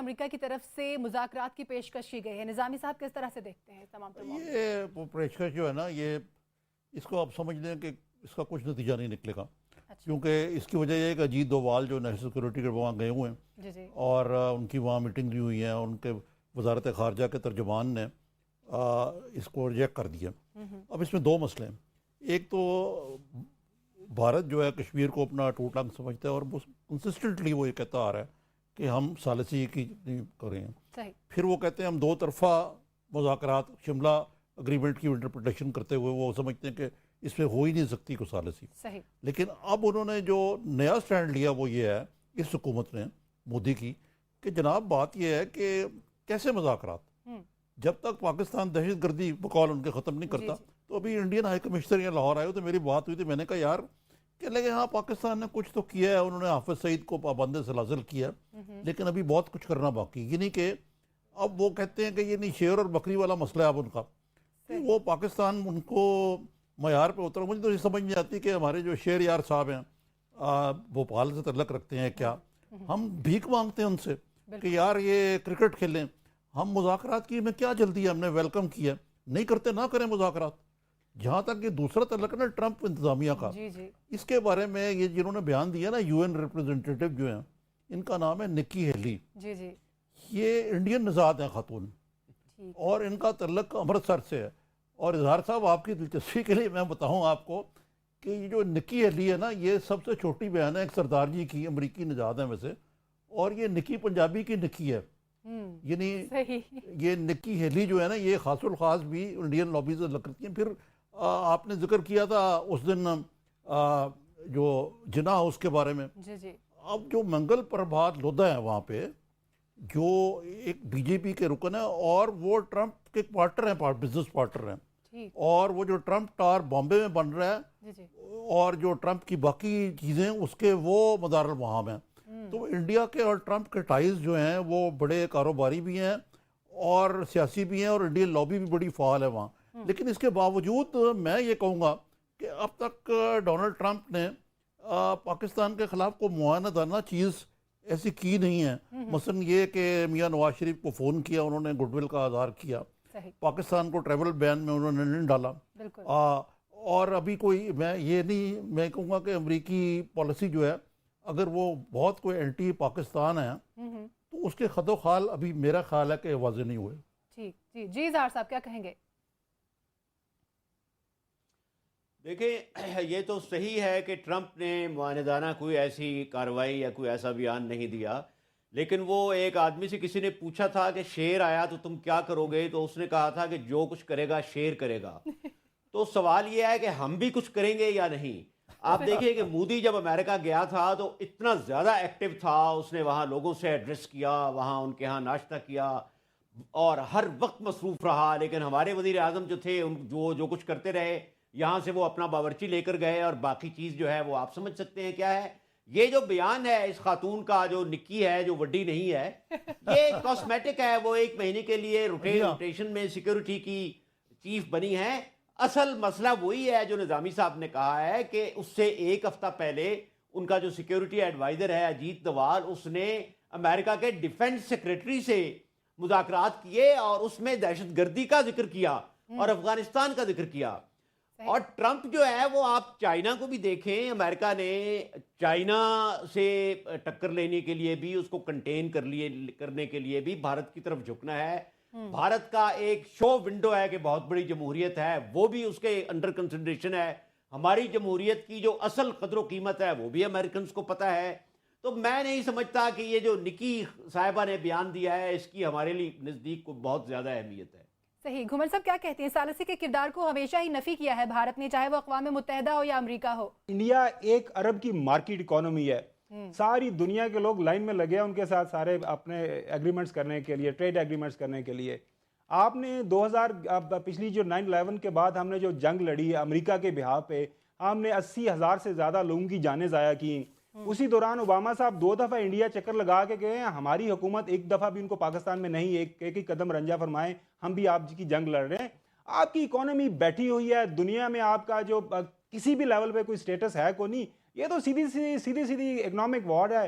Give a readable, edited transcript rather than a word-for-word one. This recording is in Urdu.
امریکہ کی طرف سے مذاکرات کی پیشکش کی گئی ہے، نظامی صاحب کس طرح سے دیکھتے ہیں تمام یہ پیشکش جو ہے نا، یہ اس کو آپ سمجھ لیں کہ اس کا کچھ نتیجہ نہیں نکلے گا، کیونکہ اس کی وجہ یہ ہے کہ اجیت دووال جو نیشنل سیکورٹی کے وہاں گئے ہوئے ہیں اور ان کی وہاں میٹنگ بھی ہوئی ہیں، ان کے وزارت خارجہ کے ترجمان نے اس کو ریجیکٹ کر دیا۔ اب اس میں دو مسئلے ہیں، ایک تو بھارت جو ہے کشمیر کو اپنا ٹوٹ ٹانگ سمجھتا ہے اور کنسسٹنٹلی وہ یہ کہتا آ رہا ہے کہ ہم ثالثی کی نہیں کر رہے ہیں۔ پھر وہ کہتے ہیں ہم دو طرفہ مذاکرات شملہ اگریمنٹ کی انٹرپریٹیشن کرتے ہوئے وہ سمجھتے ہیں کہ اس میں ہو ہی نہیں سکتی کوئی ثالثی۔ لیکن اب انہوں نے جو نیا سٹینڈ لیا وہ یہ ہے اس حکومت نے مودی کی کہ جناب بات یہ ہے کہ کیسے مذاکرات، جب تک پاکستان دہشت گردی بقول ان کے ختم نہیں کرتا۔ تو ابھی انڈین ہائی کمشنر یہاں لاہور آئے ہوئے تو میری بات ہوئی تھی، میں نے کہا یار کہ لگے ہاں پاکستان نے کچھ تو کیا ہے، انہوں نے حافظ سعید کو پابند سلاسل کیا، لیکن ابھی بہت کچھ کرنا باقی۔ یہ نہیں کہ اب وہ کہتے ہیں کہ یہ نہیں شیر اور بکری والا مسئلہ ہے اب ان کا، وہ پاکستان ان کو معیار پہ اترا۔ مجھے تو یہ سمجھ نہیں آتی کہ ہمارے جو شیر یار صاحب ہیں بھوپال سے تعلق رکھتے ہیں، کیا ہم بھیک مانگتے ہیں ان سے کہ یار یہ کرکٹ کھیلیں؟ ہم مذاکرات کی میں کیا جلدی ہے، ہم نے ویلکم کیا، نہیں کرتے نہ کریں مذاکرات۔ جہاں تک یہ دوسرا تعلق ہے نا ٹرمپ انتظامیہ کا، اس کے بارے میں یہ جنہوں نے بیان دیا نا یو این ریپرزنٹیٹیو جو ہیں، ان کا نام ہے نکی ہیلی، یہ انڈین نژاد ہیں خاتون، اور ان کا تعلق امرتسر سے ہے۔ اور اظہار صاحب آپ کی دلچسپی کے لیے میں بتاؤں آپ کو کہ یہ جو نکی ہیلی ہے نا یہ سب سے چھوٹی بہن ہے ایک سردار جی کی، امریکی نژاد ہیں ویسے، اور یہ نکی پنجابی کی نکی ہے، یعنی یہ نکی ہیلی جو ہے نا یہ خاص الخاص بھی انڈین لابی سے لگ کرتی ہیں۔ پھر آپ نے ذکر کیا تھا اس دن جو جناح ہاؤس کے بارے میں، اب جو منگل پربھات لودھا ہے وہاں پہ جو ایک بی جے پی کے رکن ہے اور وہ ٹرمپ کے پارٹنر ہیں، بزنس پارٹنر ہیں، اور وہ جو ٹرمپ ٹار بامبے میں بن رہا ہے اور جو ٹرمپ کی باقی چیزیں اس کے وہ مدار المہام ہیں۔ تو انڈیا کے اور ٹرمپ کے ٹائز جو ہیں وہ بڑے کاروباری بھی ہیں اور سیاسی بھی ہیں، اور انڈین لابی بھی بڑی فعال ہے وہاں۔ لیکن اس کے باوجود میں یہ کہوں گا کہ اب تک ڈونلڈ ٹرمپ نے پاکستان کے خلاف کوئی معاہدانہ چیز ایسی کی نہیں ہے، مثلا یہ کہ میاں نواز شریف کو فون کیا، انہوں نے گڈ ول کا اظہار کیا، پاکستان کو ٹریول بین میں انہوں نے نہیں ڈالا، اور ابھی کوئی میں کہوں گا کہ امریکی پالیسی جو ہے اگر وہ بہت کوئی اینٹی پاکستان ہے تو اس کے خد و خال ابھی میرا خیال ہے کہ واضح نہیں ہوئے۔ جی اظہار صاحب کیا کہیں گے؟ دیکھیں یہ تو صحیح ہے کہ ٹرمپ نے معاندانہ کوئی ایسی کارروائی یا کوئی ایسا بیان نہیں دیا، لیکن وہ ایک آدمی سے کسی نے پوچھا تھا کہ شیر آیا تو تم کیا کرو گے، تو اس نے کہا تھا کہ جو کچھ کرے گا شیر کرے گا۔ تو سوال یہ ہے کہ ہم بھی کچھ کریں گے یا نہیں۔ آپ دیکھیں کہ مودی جب امریکہ گیا تھا تو اتنا زیادہ ایکٹیو تھا، اس نے وہاں لوگوں سے ایڈریس کیا، وہاں ان کے ہاں ناشتہ کیا اور ہر وقت مصروف رہا، لیکن ہمارے وزیر اعظم جو تھے جو کچھ کرتے رہے، یہاں سے وہ اپنا باورچی لے کر گئے اور باقی چیز جو ہے وہ آپ سمجھ سکتے ہیں کیا ہے۔ یہ جو بیان ہے اس خاتون کا جو نکی ہے جو وڈی نہیں ہے، یہ کاسمیٹک ہے، وہ ایک مہینے کے لیے روٹیشن میں سیکیورٹی کی چیف بنی ہے۔ اصل مسئلہ وہی ہے جو نظامی صاحب نے کہا ہے کہ اس سے ایک ہفتہ پہلے ان کا جو سیکیورٹی ایڈوائزر ہے اجیت دووال، اس نے امریکہ کے ڈیفنس سیکریٹری سے مذاکرات کیے اور اس میں دہشت گردی کا ذکر کیا اور افغانستان کا ذکر کیا۔ اور ٹرمپ جو ہے وہ آپ چائنا کو بھی دیکھیں، امریکہ نے چائنا سے ٹکر لینے کے لیے بھی، اس کو کنٹین کرنے کے لیے بھی بھارت کی طرف جھکنا ہے۔ بھارت کا ایک شو ونڈو ہے کہ بہت بڑی جمہوریت ہے، وہ بھی اس کے انڈر کنسیڈریشن ہے۔ ہماری جمہوریت کی جو اصل قدر و قیمت ہے وہ بھی امریکنز کو پتہ ہے۔ تو میں نہیں سمجھتا کہ یہ جو نکی صاحبہ نے بیان دیا ہے اس کی ہمارے لیے نزدیک کو بہت زیادہ اہمیت ہے۔ صحیح، گھمر صاحب کیا کہتے ہیں؟ ثالثی کے کردار کو ہمیشہ ہی نفی کیا ہے بھارت نے، چاہے وہ اقوام متحدہ ہو یا امریکہ ہو۔ انڈیا ایک ارب کی مارکیٹ اکانومی ہے، ساری دنیا کے لوگ لائن میں لگے ہیں ان کے ساتھ سارے اپنے ایگریمنٹس کرنے کے لیے، ٹریڈ ایگریمنٹس کرنے کے لیے۔ آپ نے پچھلی جو 9/11 کے بعد ہم نے جو جنگ لڑی امریکہ کے بہاف پہ، ہم نے 80,000 سے زیادہ لوگوں کی جانیں ضائع کی۔ اسی دوران اوباما صاحب 2 دفعہ انڈیا چکر لگا کے گئے ہیں، ہماری حکومت ایک دفعہ بھی ان کو پاکستان میں نہیں ایک قدم رنجہ فرمائیں ہم بھی آپ کی جنگ لڑ رہے ہیں۔ آپ کی اکانومی بیٹھی ہوئی ہے دنیا میں، آپ کا جو کسی بھی لیول پہ کوئی سٹیٹس ہے کو نہیں، یہ تو سیدھی اکنامک وار ہے۔